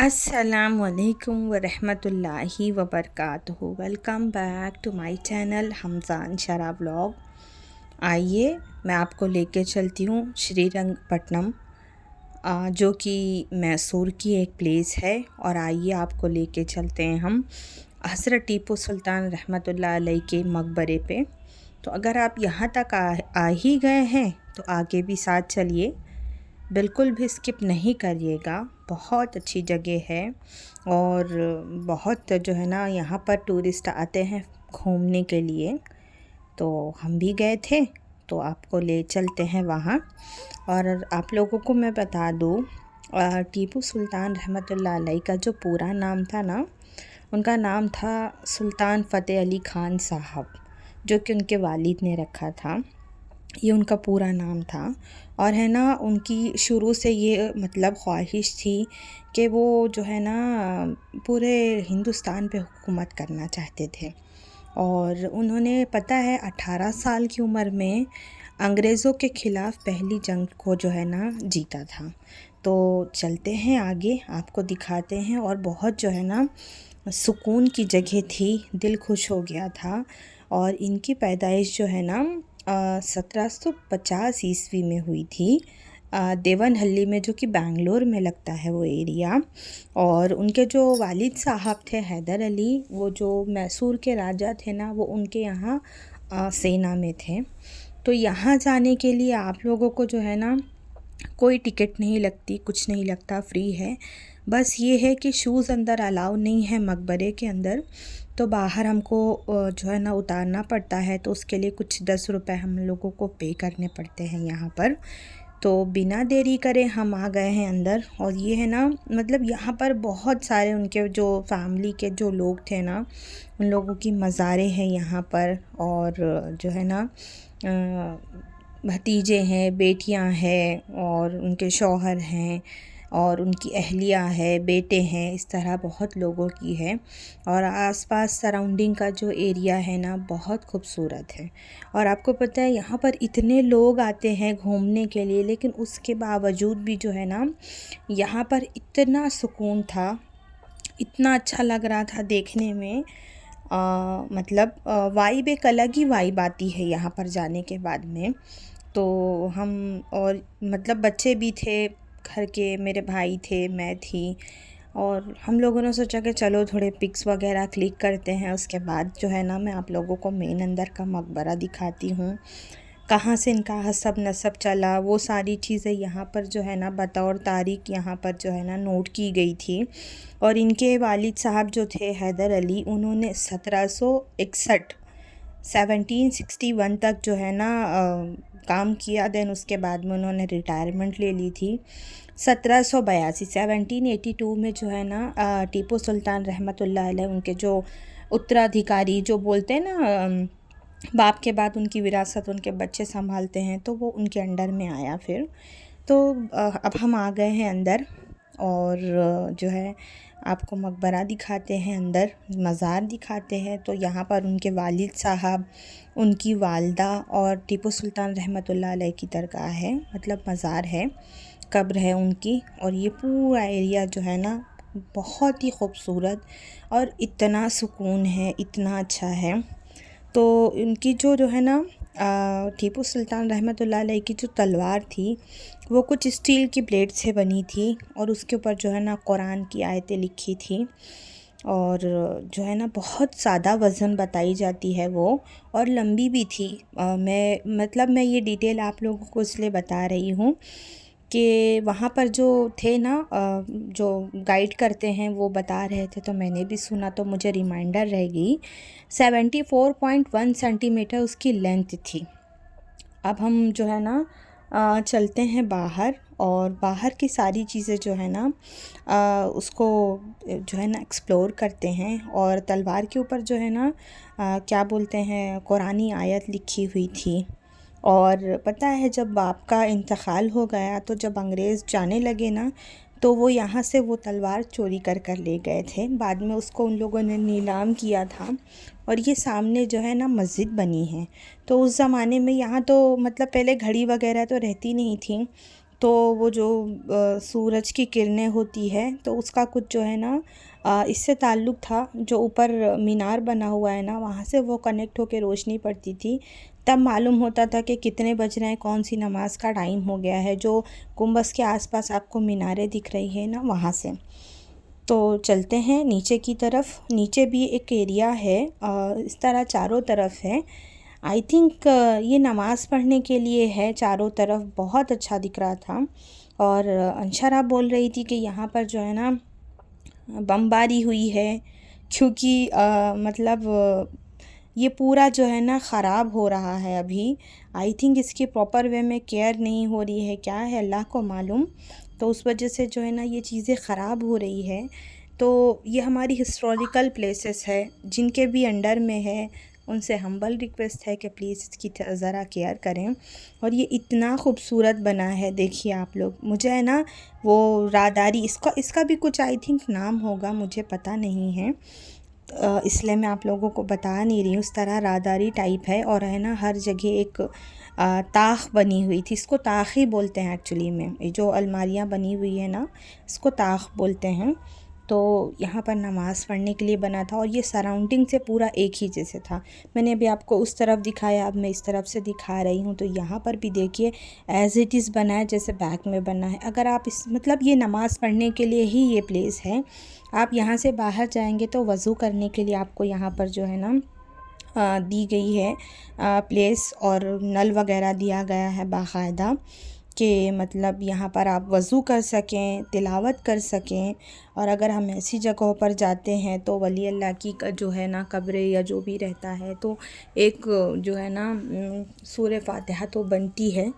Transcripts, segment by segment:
अस्सलामुअलैकुम वरहमतुल्लाहि वबरकातुहू। Welcome back to my channel Hamzan Shara vlog. आइए मैं आपको लेके चलती हूँ श्रीरंगपट्टनम, जो कि मैसूर की एक प्लेस है। और आइए आपको लेके चलते हैं हम हज़रत टीपू सुल्तान रहमतुल्लाह अलैह के मकबरे पे। तो अगर आप यहाँ तक आ ही गए हैं तो आगे भी साथ चलिए, बिल्कुल भी स्किप नहीं करिएगा। बहुत अच्छी जगह है और बहुत जो है ना यहाँ पर टूरिस्ट आते हैं घूमने के लिए। तो हम भी गए थे, तो आपको ले चलते हैं वहाँ। और आप लोगों को मैं बता दूँ, टीपू सुल्तान रहमतुल्लाह अलैह का जो पूरा नाम था ना, उनका नाम था सुल्तान फ़तेह अली ख़ान साहब, जो कि उनके वालिद ने रखा था। ये उनका पूरा नाम था। और है ना, उनकी शुरू से ये मतलब ख्वाहिश थी कि वो जो है ना पूरे हिंदुस्तान पे हुकूमत करना चाहते थे। और उन्होंने पता है 18 साल की उम्र में अंग्रेज़ों के ख़िलाफ़ पहली जंग को जो है ना जीता था। तो चलते हैं आगे, आपको दिखाते हैं। और बहुत जो है ना सुकून की जगह थी, दिल खुश हो गया था। और इनकी पैदाइश जो है ना 1750 ईस्वी में हुई थी, देवनहल्ली में, जो कि बेंगलोर में लगता है वो एरिया। और उनके जो वालिद साहब थे हैदर अली, वो जो मैसूर के राजा थे ना, वो उनके यहाँ सेना में थे। तो यहाँ जाने के लिए आप लोगों को जो है ना कोई टिकट नहीं लगती, कुछ नहीं लगता, फ्री है। बस ये है कि शूज़ अंदर अलाउ नहीं है मकबरे के अंदर, तो बाहर हमको जो है ना उतारना पड़ता है। तो उसके लिए कुछ 10 रुपए हम लोगों को पे करने पड़ते हैं यहाँ पर। तो बिना देरी करे हम आ गए हैं अंदर। और ये है ना, मतलब यहाँ पर बहुत सारे उनके जो फैमिली के जो लोग थे ना, उन लोगों की मज़ारें हैं यहाँ पर। और जो है ना भतीजे हैं, बेटियां हैं, और उनके शौहर हैं, और उनकी अहलिया है, बेटे हैं, इस तरह बहुत लोगों की है। और आसपास सराउंडिंग का जो एरिया है ना, बहुत खूबसूरत है। और आपको पता है यहाँ पर इतने लोग आते हैं घूमने के लिए, लेकिन उसके बावजूद भी जो है ना यहाँ पर इतना सुकून था, इतना अच्छा लग रहा था देखने में। मतलब वाइब एक अलग ही वाइब आती है यहाँ पर जाने के बाद में। तो हम, और मतलब बच्चे भी थे घर के, मेरे भाई थे, मैं थी। और हम लोगों ने सोचा कि चलो थोड़े पिक्स वगैरह क्लिक करते हैं, उसके बाद जो है ना मैं आप लोगों को मेन अंदर का मकबरा दिखाती हूँ, कहाँ से इनका हसब नसब चला, वो सारी चीज़ें यहाँ पर जो है ना बतौर तारीख यहाँ पर जो है ना नोट की गई थी। और इनके वालिद साहब जो थे हैदर अली, उन्होंने 1761 तक जो है ना काम किया। देन उसके बाद में उन्होंने रिटायरमेंट ले ली थी। 1782 में जो है ना टीपू सुल्तान रहमतुल्लाह अलैह, उनके जो उत्तराधिकारी जो बोलते हैं ना, बाप के बाद उनकी विरासत उनके बच्चे संभालते हैं, तो वो उनके अंडर में आया फिर। तो अब हम आ गए हैं अंदर। और जो है आपको मकबरा दिखाते हैं, अंदर मज़ार दिखाते हैं। तो यहाँ पर उनके वालिद साहब, उनकी वालदा और टीपू सुल्तान रहमतुल्लाह अलैह की दरगाह है, मतलब मज़ार है, कब्र है उनकी। और ये पूरा एरिया जो है ना बहुत ही खूबसूरत और इतना सुकून है, इतना अच्छा है। तो इनकी जो है ना टीपू सुल्तान रहमतुल्लाह अलैह की जो तलवार थी, वो कुछ स्टील की ब्लेड से बनी थी, और उसके ऊपर जो है ना कुरान की आयतें लिखी थी। और जो है ना बहुत ज़्यादा वज़न बताई जाती है वो, और लंबी भी थी। मैं ये डिटेल आप लोगों को इसलिए बता रही हूँ कि वहाँ पर जो थे ना जो गाइड करते हैं, वो बता रहे थे, तो मैंने भी सुना, तो मुझे रिमाइंडर रह गई। 74.1 सेंटीमीटर उसकी लेंथ थी। अब हम जो है ना चलते हैं बाहर, और बाहर की सारी चीज़ें जो है ना उसको जो है ना एक्सप्लोर करते हैं। और तलवार के ऊपर जो है ना क्या बोलते हैं, कुरानी आयत लिखी हुई थी। और पता है, जब बाप का इंतकाल हो गया, तो जब अंग्रेज़ जाने लगे ना, तो वो यहाँ से वो तलवार चोरी कर कर ले गए थे। बाद में उसको उन लोगों ने नीलाम किया था। और ये सामने जो है ना मस्जिद बनी है। तो उस ज़माने में यहाँ तो मतलब पहले घड़ी वगैरह तो रहती नहीं थी, तो वो जो सूरज की किरणें होती है तो उसका कुछ जो है ना इससे ताल्लुक़ था। जो ऊपर मीनार बना हुआ है ना, वहाँ से वो कनेक्ट होके रोशनी पड़ती थी, तब मालूम होता था कि कितने बज रहे हैं, कौन सी नमाज़ का टाइम हो गया है। जो गुंबद के आसपास आपको मीनारें दिख रही है ना, वहाँ से। तो चलते हैं नीचे की तरफ। नीचे भी एक एरिया है, इस तरह चारों तरफ है। आई थिंक ये नमाज़ पढ़ने के लिए है। चारों तरफ बहुत अच्छा दिख रहा था। और अंशरा बोल रही थी कि यहाँ पर जो है ना बमबारी हुई है, क्योंकि मतलब ये पूरा जो है ना ख़राब हो रहा है अभी। आई थिंक इसकी प्रॉपर वे में केयर नहीं हो रही है, क्या है अल्लाह को मालूम। तो उस वजह से जो है ना ये चीज़ें ख़राब हो रही है। तो ये हमारी हिस्टोरिकल प्लेसेस है, जिनके भी अंडर में है, उनसे हम्बल रिक्वेस्ट है कि प्लीज़ इसकी ज़रा केयर करें। और ये इतना खूबसूरत बना है, देखिए आप लोग। मुझे है ना वो राहदारी, इसका भी कुछ आई थिंक नाम होगा, मुझे पता नहीं है, इसलिए मैं आप लोगों को बता नहीं रही हूँ। उस तरह राहदारी टाइप है। और है ना हर जगह एक ताख बनी हुई थी। इसको ताख ही बोलते हैं एक्चुअली में। ये जो अलमारियाँ बनी हुई है ना, इसको ताख बोलते हैं। तो यहाँ पर नमाज़ पढ़ने के लिए बना था, और ये सराउंडिंग से पूरा एक ही जैसे था। मैंने अभी आपको उस तरफ दिखाया, अब मैं इस तरफ से दिखा रही हूँ। तो यहाँ पर भी देखिए एज़ इट इज़ बना है, जैसे बैक में बना है। अगर आप इस मतलब ये नमाज़ पढ़ने के लिए ही ये प्लेस है। आप यहाँ से बाहर जाएंगे तो वज़ू करने के लिए आपको यहाँ पर जो है ना दी गई है प्लेस, और नल वगैरह दिया गया है बाकायदा, कि मतलब यहाँ पर आप वज़ू कर सकें, तिलावत कर सकें। और अगर हम ऐसी जगहों पर जाते हैं तो वली अल्लाह की जो है ना कब्रें या जो भी रहता है, तो एक जो है ना सूरह फातिहा तो बनती है।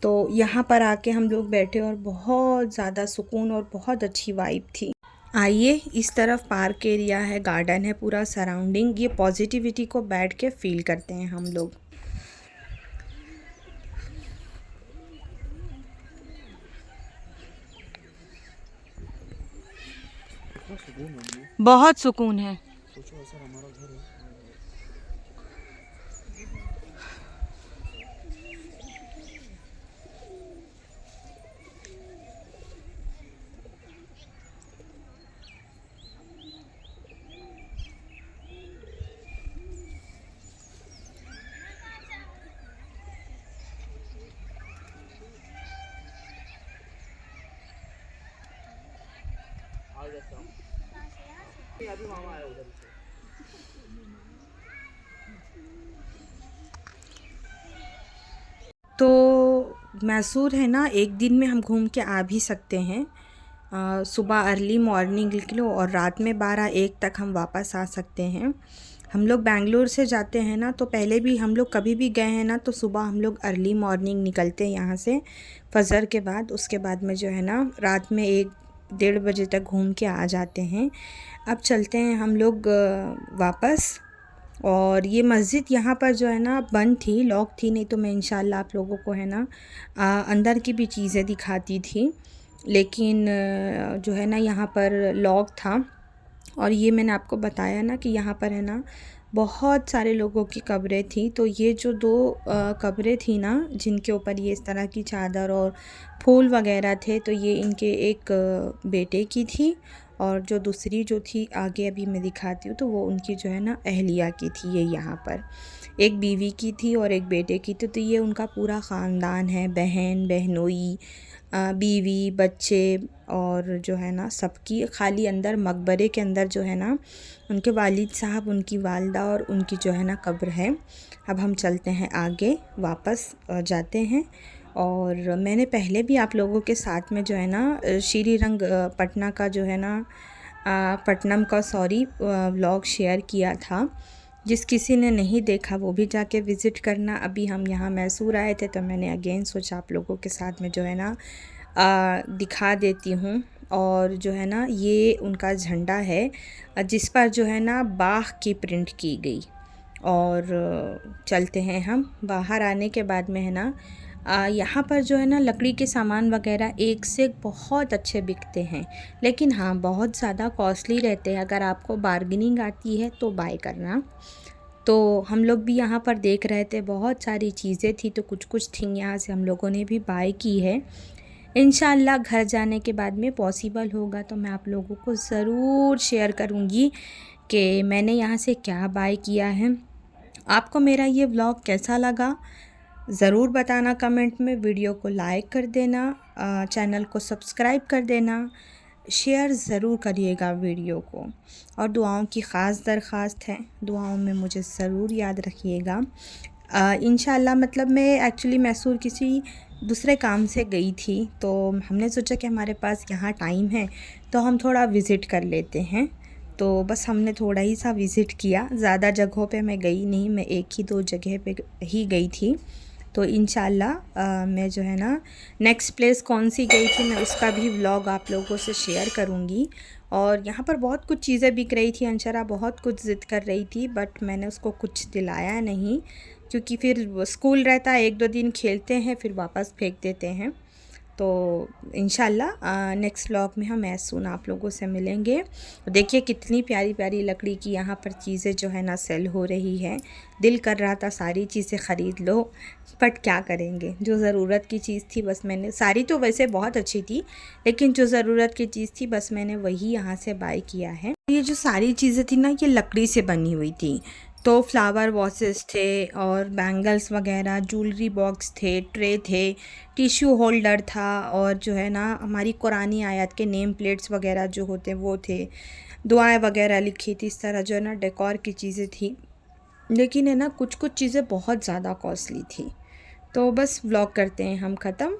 तो यहाँ पर आके हम लोग बैठे और बहुत ज़्यादा सुकून और बहुत अच्छी वाइब थी। आइए, इस तरफ पार्क एरिया है, गार्डन है पूरा सराउंडिंग। ये पॉजिटिविटी को बैठ के फ़ील करते हैं हम लोग। बहुत सुकून है। अभी मामा आया उधर से। तो मैसूर है ना, एक दिन में हम घूम के आ भी सकते हैं। सुबह अर्ली मॉर्निंग निकलो और रात में 12-1 तक हम वापस आ सकते हैं। हम लोग बेंगलोर से जाते हैं ना, तो पहले भी हम लोग कभी भी गए हैं ना, तो सुबह हम लोग अर्ली मॉर्निंग निकलते हैं यहाँ से फजर के बाद। उसके बाद में जो है ना रात में 1-1:30 बजे तक घूम के आ जाते हैं। अब चलते हैं हम लोग वापस। और ये मस्जिद यहाँ पर जो है ना बंद थी, लॉक थी, नहीं तो मैं इंशाल्लाह आप लोगों को है ना अंदर की भी चीज़ें दिखाती थी। लेकिन जो है ना यहाँ पर लॉक था। और ये मैंने आपको बताया ना कि यहाँ पर है ना बहुत सारे लोगों की कब्रें थी। तो ये जो 2 कब्रें थी ना, जिनके ऊपर ये इस तरह की चादर और फूल वगैरह थे, तो ये इनके एक बेटे की थी। और जो दूसरी जो थी आगे अभी मैं दिखाती हूँ, तो वो उनकी जो है ना अहलिया की थी। ये यहाँ पर एक बीवी की थी और एक बेटे की थी। तो ये उनका पूरा ख़ानदान है, बहन बहनोई, बीवी बच्चे, और जो है ना सबकी खाली अंदर मकबरे के अंदर जो है ना उनके वालिद साहब, उनकी वालदा और उनकी जो है ना कब्र है। अब हम चलते हैं आगे, वापस जाते हैं। और मैंने पहले भी आप लोगों के साथ में जो है ना श्रीरंग पटना का जो है ना पटनम का व्लॉग शेयर किया था। जिस किसी ने नहीं देखा वो भी जाके विज़िट करना। अभी हम यहाँ मैसूर आए थे, तो मैंने अगेन सोचा आप लोगों के साथ में जो है ना दिखा देती हूँ। और जो है ना ये उनका झंडा है, जिस पर जो है ना बाघ की प्रिंट की गई। और चलते हैं हम बाहर। आने के बाद में है ना यहाँ पर जो है ना लकड़ी के सामान वगैरह एक से एक बहुत अच्छे बिकते हैं, लेकिन हाँ बहुत ज़्यादा कॉस्टली रहते हैं। अगर आपको बार्गेनिंग आती है तो बाय करना। तो हम लोग भी यहाँ पर देख रहे थे, बहुत सारी चीज़ें थी, तो कुछ कुछ थी यहाँ से हम लोगों ने भी बाय की है। इंशाल्लाह घर जाने के बाद में पॉसिबल होगा तो मैं आप लोगों को ज़रूर शेयर करूँगी कि मैंने यहाँ से क्या बाय किया है। आपको मेरा ये व्लॉग कैसा लगा ज़रूर बताना कमेंट में। वीडियो को लाइक कर देना, चैनल को सब्सक्राइब कर देना, शेयर ज़रूर करिएगा वीडियो को, और दुआओं की ख़ास दरख्वास्त है, दुआओं में मुझे ज़रूर याद रखिएगा। इंशाल्लाह मतलब मैं एक्चुअली मैसूर किसी दूसरे काम से गई थी, तो हमने सोचा कि हमारे पास यहाँ टाइम है तो हम थोड़ा विज़िट कर लेते हैं। तो बस हमने थोड़ा ही सा विज़िट किया, ज़्यादा जगहों पे मैं गई नहीं, मैं एक ही दो जगह पे ही गई थी। तो इंशाल्लाह मैं जो है ना नेक्स्ट प्लेस कौन सी गई थी मैं उसका भी व्लॉग आप लोगों से शेयर करूँगी। और यहाँ पर बहुत कुछ चीज़ें बिक रही थी, अंशरा बहुत कुछ ज़िद कर रही थी बट मैंने उसको कुछ दिलाया नहीं, क्योंकि फिर स्कूल रहता है, 1-2 दिन खेलते हैं फिर वापस फेंक देते हैं। तो इंशाल्लाह नेक्स्ट व्लॉग में हम ऐसे सुन आप लोगों से मिलेंगे। देखिए कितनी प्यारी प्यारी लकड़ी की यहाँ पर चीज़ें जो है ना सेल हो रही है। दिल कर रहा था सारी चीज़ें ख़रीद लो, बट क्या करेंगे, जो ज़रूरत की चीज़ थी बस मैंने, सारी तो वैसे बहुत अच्छी थी लेकिन जो ज़रूरत की चीज़ थी बस मैंने वही यहाँ से बाय किया है। ये जो सारी चीज़ें थी ना ये लकड़ी से बनी हुई थी, तो फ्लावर वॉसेस थे और बैंगल्स वगैरह, ज्वेलरी बॉक्स थे, ट्रे थे, टिश्यू होल्डर था, और जो है ना हमारी कुरानी आयत के नेम प्लेट्स वगैरह जो होते वो थे, दुआएं वगैरह लिखी थी, इस तरह जो है ना डेकोर की चीज़ें थी। लेकिन है ना कुछ कुछ चीज़ें बहुत ज़्यादा कॉस्टली थी। तो बस व्लॉग करते हैं हम ख़त्म।